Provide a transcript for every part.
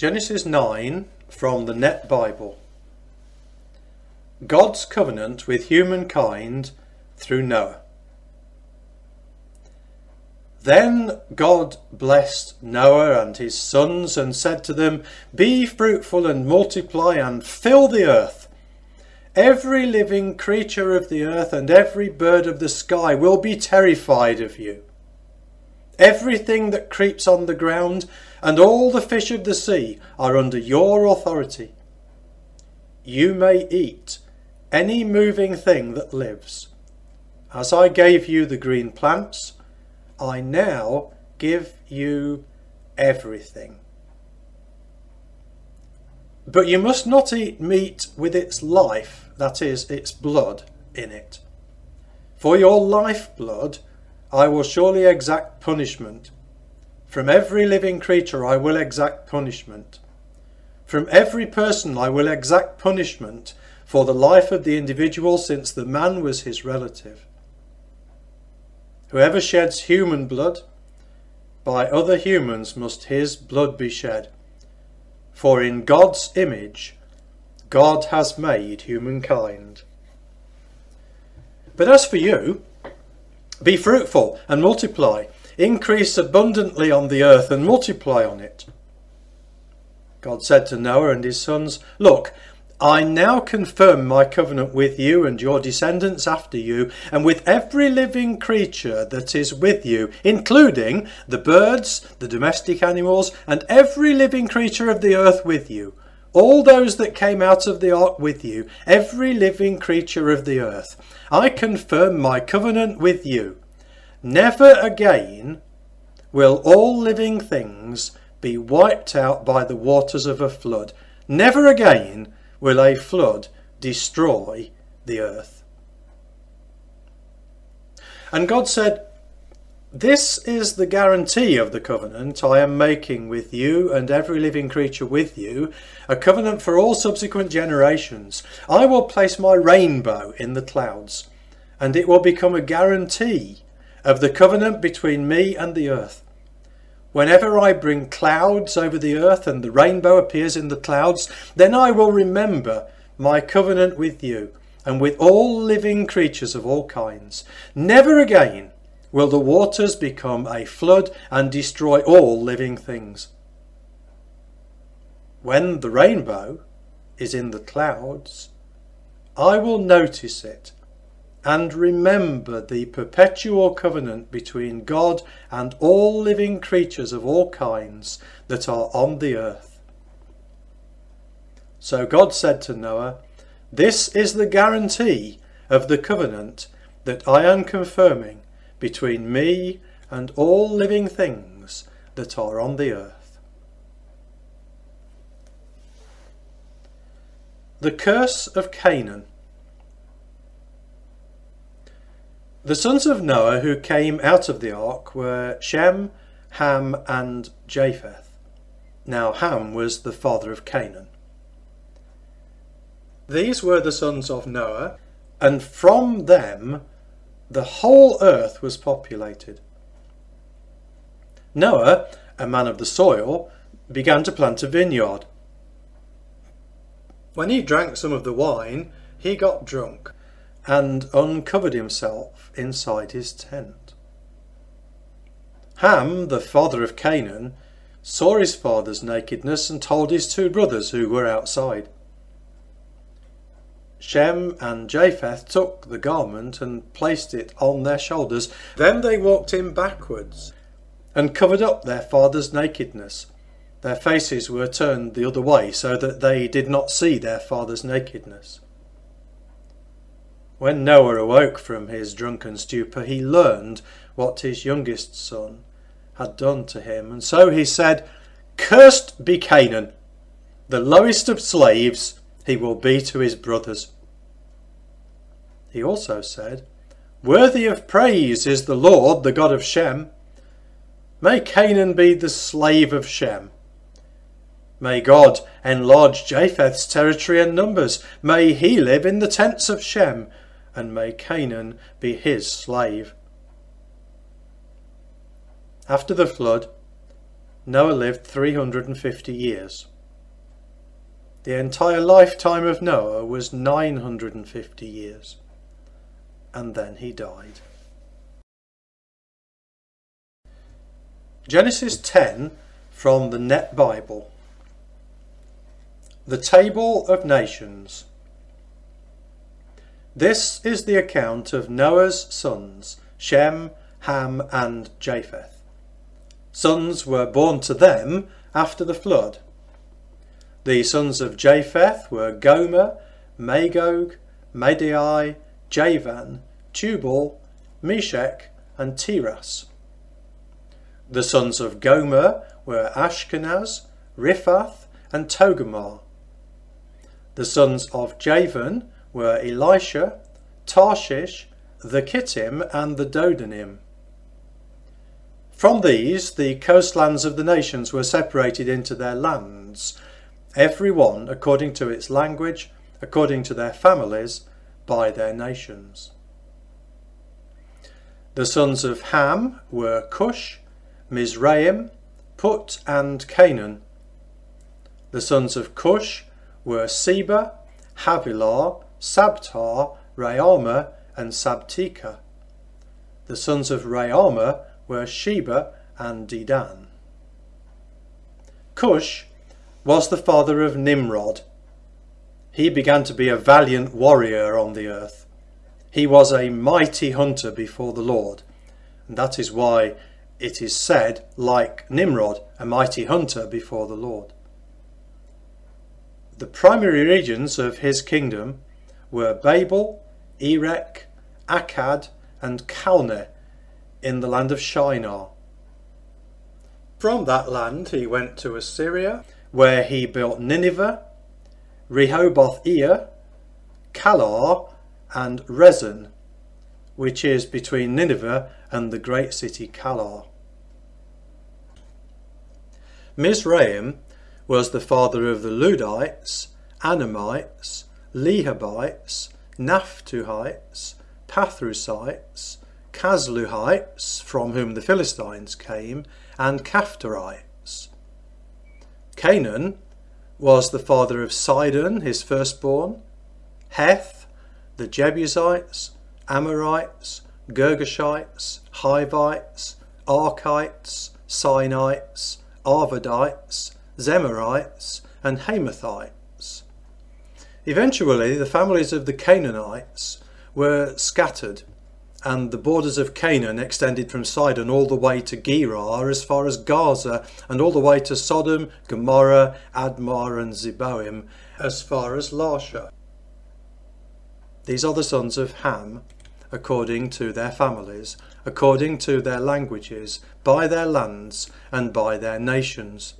Genesis 9 from the Net Bible. God's covenant with humankind through Noah. Then God blessed Noah and his sons and said to them, "Be fruitful and multiply and fill the earth. Every living creature of the earth and every bird of the sky will be terrified of you. Everything that creeps on the ground and all the fish of the sea are under your authority. You may eat any moving thing that lives. As I gave you the green plants, I now give you everything. But you must not eat meat with its life, that is, its blood, in it. For your lifeblood I will surely exact punishment. From every living creature I will exact punishment. From every person I will exact punishment for the life of the individual, since the man was his relative. Whoever sheds human blood, by other humans must his blood be shed. For in God's image God has made humankind. But as for you, be fruitful and multiply, increase abundantly on the earth and multiply on it." God said to Noah and his sons, "Look, I now confirm my covenant with you and your descendants after you, and with every living creature that is with you, including the birds, the domestic animals, and every living creature of the earth with you, all those that came out of the ark with you, every living creature of the earth. I confirm my covenant with you. Never again will all living things be wiped out by the waters of a flood. Never again will a flood destroy the earth." And God said, "This is the guarantee of the covenant I am making with you and every living creature with you, a covenant for all subsequent generations. I will place my rainbow in the clouds, and it will become a guarantee of the covenant between me and the earth. Whenever I bring clouds over the earth and the rainbow appears in the clouds, then I will remember my covenant with you and with all living creatures of all kinds. Never again will the waters become a flood and destroy all living things. When the rainbow is in the clouds, I will notice it and remember the perpetual covenant between God and all living creatures of all kinds that are on the earth." So God said to Noah, "This is the guarantee of the covenant that I am confirming between me and all living things that are on the earth." The Curse of Canaan. The sons of Noah who came out of the ark were Shem, Ham and Japheth. Now Ham was the father of Canaan. These were the sons of Noah, and from them the whole earth was populated. Noah, a man of the soil, began to plant a vineyard. When he drank some of the wine, he got drunk and uncovered himself inside his tent. Ham, the father of Canaan, saw his father's nakedness and told his two brothers who were outside. Shem and Japheth took the garment and placed it on their shoulders. Then they walked in backwards and covered up their father's nakedness. Their faces were turned the other way so that they did not see their father's nakedness. When Noah awoke from his drunken stupor, he learned what his youngest son had done to him, and so he said, "Cursed be Canaan, the lowest of slaves he will be to his brothers." He also said, "Worthy of praise is the Lord, the God of Shem. May Canaan be the slave of Shem. May God enlarge Japheth's territory and numbers. May he live in the tents of Shem, and may Canaan be his slave." After the flood, Noah lived 350 years The entire lifetime of Noah was 950 years, and then he died. Genesis 10 from the Net Bible. The Table of Nations. This is the account of Noah's sons, Shem, Ham and Japheth. Sons were born to them after the flood. The sons of Japheth were Gomer, Magog, Madai, Javan, Tubal, Meshech and Tiras. The sons of Gomer were Ashkenaz, Riphath and Togarmah. The sons of Javan were Elisha, Tarshish, the Kittim and the Dodanim. From these the coastlands of the nations were separated into their lands, every one according to its language, according to their families, by their nations. The sons of Ham were Cush, Mizraim, Put and Canaan. The sons of Cush were Seba, Havilah, Sabtar, Raama and Sabteka. The sons of Raama were Sheba and Dedan. Cush was the father of Nimrod. He began to be a valiant warrior on the earth. He was a mighty hunter before the Lord, and that is why it is said, like Nimrod, a mighty hunter before the Lord. The primary regions of his kingdom were Babel, Erech, Akkad and Calneh in the land of Shinar. From that land he went to Assyria, where he built Nineveh, Rehoboth-ir, Calar and Rezin, which is between Nineveh and the great city Calar. Mizraim was the father of the Ludites, Anamites, Lehabites, Naphtuhites, Pathrusites, Casluhites, from whom the Philistines came, and Caphtorites. Canaan was the father of Sidon, his firstborn, Heth, the Jebusites, Amorites, Girgashites, Hivites, Archites, Sinites, Arvadites, Zemarites and Hamathites. Eventually the families of the Canaanites were scattered, and the borders of Canaan extended from Sidon all the way to Gerar as far as Gaza, and all the way to Sodom, Gomorrah, Admah and Zeboim as far as Larsha. These are the sons of Ham, according to their families, according to their languages, by their lands and by their nations.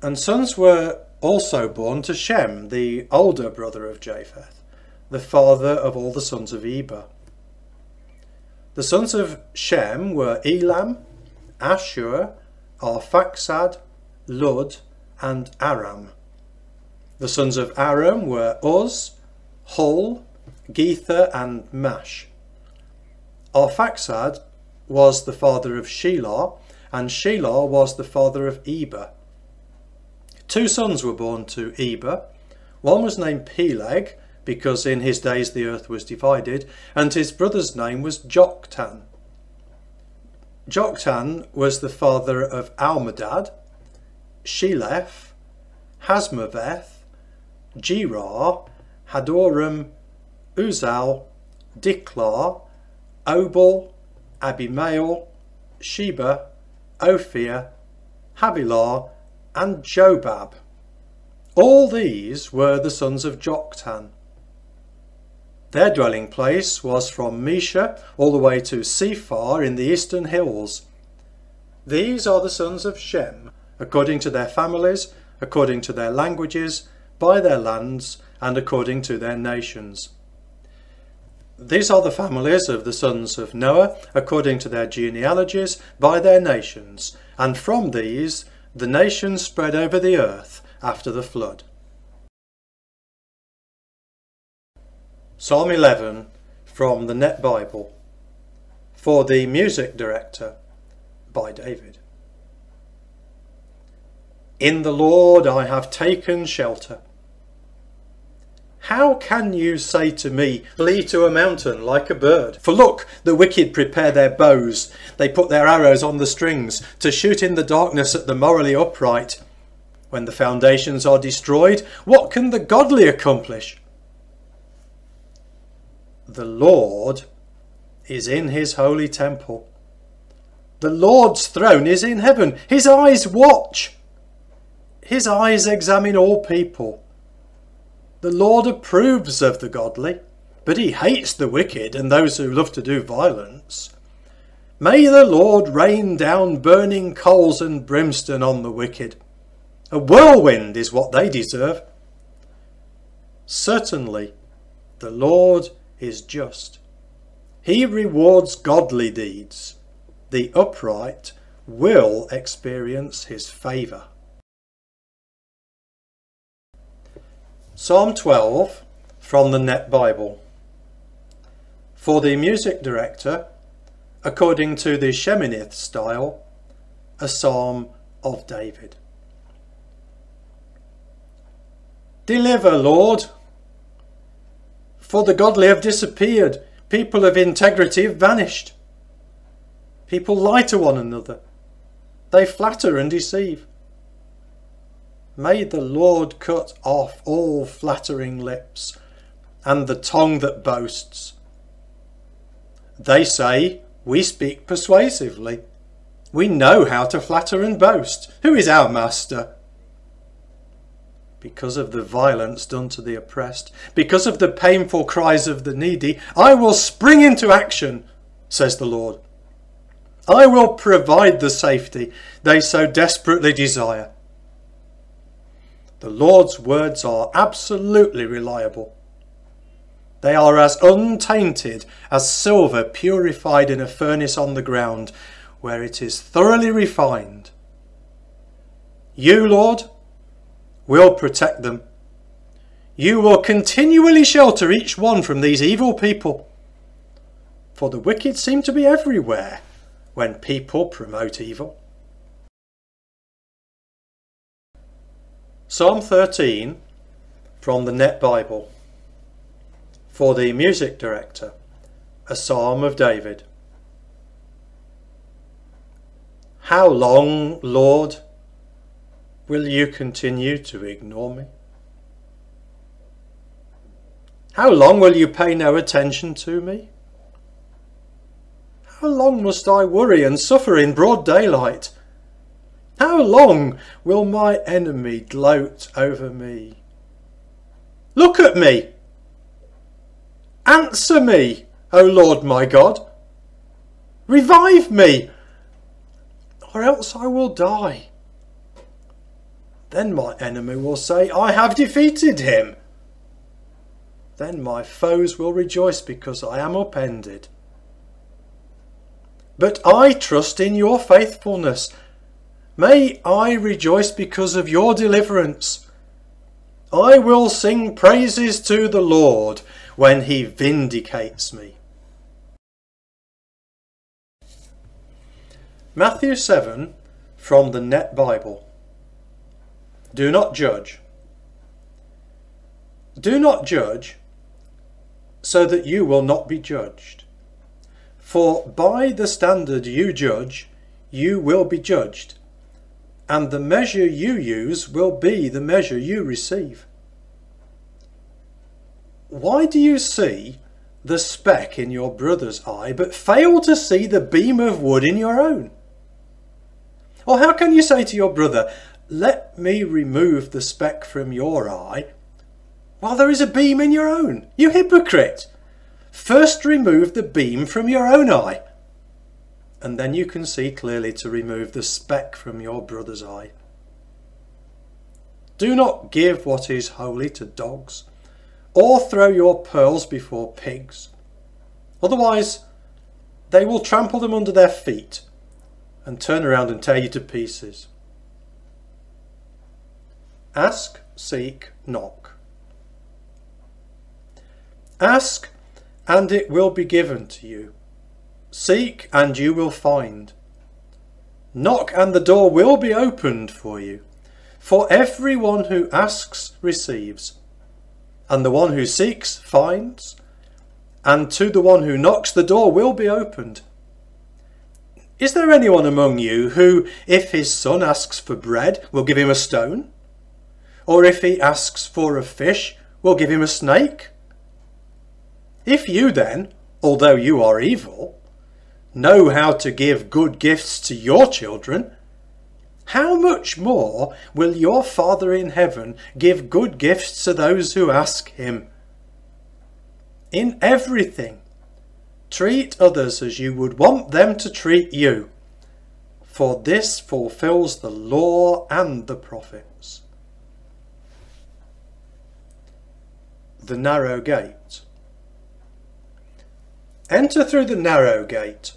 And sons were also born to Shem, the older brother of Japheth, the father of all the sons of Eber. The sons of Shem were Elam, Ashur, Arphaxad, Lud and Aram. The sons of Aram were Uz, Hul, Gether and Mash. Arphaxad was the father of Shelah, and Shelah was the father of Eber. Two sons were born to Eber. One was named Peleg, because in his days the earth was divided, and his brother's name was Joktan. Joktan was the father of Almodad, Sheleph, Hasmaveth, Gerar, Hadoram, Uzal, Diklah, Obal, Abimael, Sheba, Ophir, Havilah and Jobab. All these were the sons of Joktan. Their dwelling place was from Mesha all the way to Sephar in the eastern hills. These are the sons of Shem, according to their families, according to their languages, by their lands, and according to their nations. These are the families of the sons of Noah, according to their genealogies, by their nations, and from these the nations spread over the earth after the flood. Psalm 11 from the Net Bible, for the music director, by David. In the Lord I have taken shelter. How can you say to me, flee to a mountain like a bird? For look, the wicked prepare their bows. They put their arrows on the strings to shoot in the darkness at the morally upright. When the foundations are destroyed, what can the godly accomplish? The Lord is in his holy temple. The Lord's throne is in heaven. His eyes watch. His eyes examine all people. The Lord approves of the godly, but he hates the wicked and those who love to do violence. May the Lord rain down burning coals and brimstone on the wicked. A whirlwind is what they deserve. Certainly, the Lord is just. He rewards godly deeds. The upright will experience his favour. Psalm 12 from the Net Bible. For the music director, according to the Sheminith style, a psalm of David. Deliver, Lord, for the godly have disappeared. People of integrity have vanished. People lie to one another. They flatter and deceive. May the Lord cut off all flattering lips and the tongue that boasts. They say, we speak persuasively. We know how to flatter and boast. Who is our master? Because of the violence done to the oppressed, because of the painful cries of the needy, I will spring into action, says the Lord. I will provide the safety they so desperately desire. The Lord's words are absolutely reliable. They are as untainted as silver purified in a furnace on the ground, where it is thoroughly refined. You, Lord, will protect them. You will continually shelter each one from these evil people. For the wicked seem to be everywhere when people promote evil. Psalm 13 from the Net Bible. For the music director, a psalm of David. How long, Lord, will you continue to ignore me? How long will you pay no attention to me? How long must I worry and suffer in broad daylight? How long will my enemy gloat over me? Look at me! Answer me, O Lord my God! Revive me, or else I will die. Then my enemy will say, I have defeated him. Then my foes will rejoice because I am upended. But I trust in your faithfulness. May I rejoice because of your deliverance. I will sing praises to the Lord when he vindicates me. Matthew 7 from the Net Bible. Do not judge. Do not judge, so that you will not be judged. For by the standard you judge, you will be judged, and the measure you use will be the measure you receive. Why do you see the speck in your brother's eye, but fail to see the beam of wood in your own? Or how can you say to your brother, let me remove the speck from your eye, while there is a beam in your own? You hypocrite! First remove the beam from your own eye, and then you can see clearly to remove the speck from your brother's eye. Do not give what is holy to dogs, or throw your pearls before pigs. Otherwise, they will trample them under their feet and turn around and tear you to pieces. Ask, seek, knock. Ask, and it will be given to you. Seek, and you will find. Knock, and the door will be opened for you. For everyone who asks receives, and the one who seeks finds, and to the one who knocks the door will be opened. Is there anyone among you who, if his son asks for bread, will give him a stone? Or if he asks for a fish, will give him a snake? If you then, although you are evil, know how to give good gifts to your children, how much more will your Father in heaven give good gifts to those who ask him? In everything, treat others as you would want them to treat you, for this fulfills the law and the prophets. The narrow gate. Enter through the narrow gate,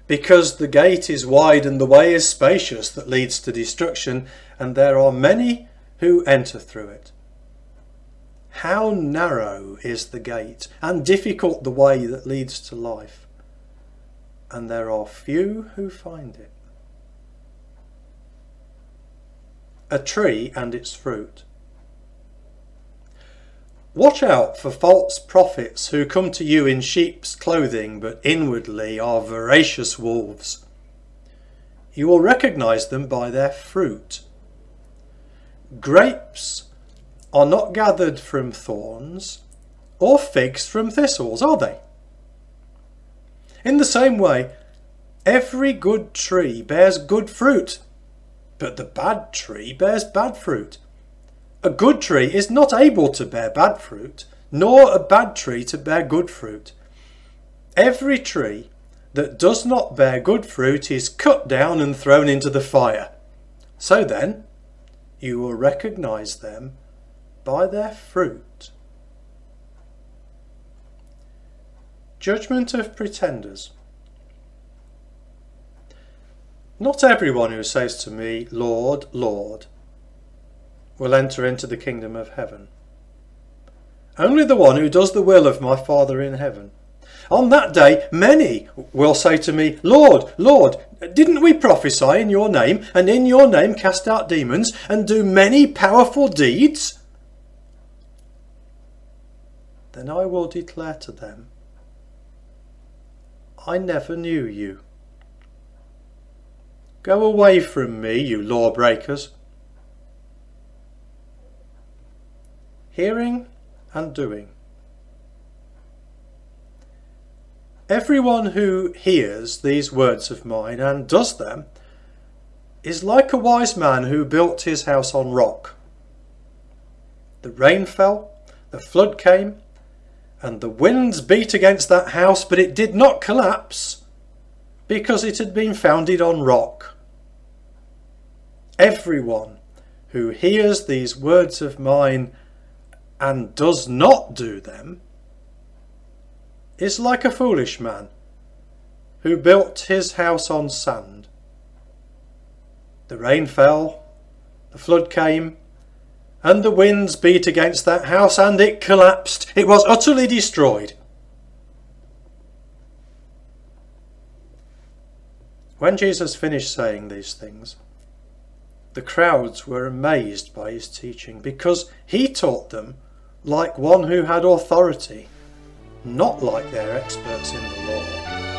because the gate is wide and the way is spacious that leads to destruction, and there are many who enter through it. How narrow is the gate, and difficult the way that leads to life, and there are few who find it. A tree and its fruit. Watch out for false prophets who come to you in sheep's clothing, but inwardly are voracious wolves. You will recognize them by their fruit. Grapes are not gathered from thorns, or figs from thistles, are they? In the same way, every good tree bears good fruit, but the bad tree bears bad fruit. A good tree is not able to bear bad fruit, nor a bad tree to bear good fruit. Every tree that does not bear good fruit is cut down and thrown into the fire. So then, you will recognize them by their fruit. Judgment of pretenders. Not everyone who says to me, Lord, Lord, will enter into the kingdom of heaven. Only the one who does the will of my Father in heaven. On that day many will say to me, Lord, Lord, didn't we prophesy in your name, and in your name cast out demons, and do many powerful deeds? Then I will declare to them, I never knew you. Go away from me, you lawbreakers. Hearing and doing. Everyone who hears these words of mine and does them is like a wise man who built his house on rock. The rain fell, the flood came, and the winds beat against that house, but it did not collapse, because it had been founded on rock. Everyone who hears these words of mine and does not do them is like a foolish man who built his house on sand. The rain fell, the flood came, and the winds beat against that house, and it collapsed. It was utterly destroyed. When Jesus finished saying these things, the crowds were amazed by his teaching, because he taught them like one who had authority, not like their experts in the law.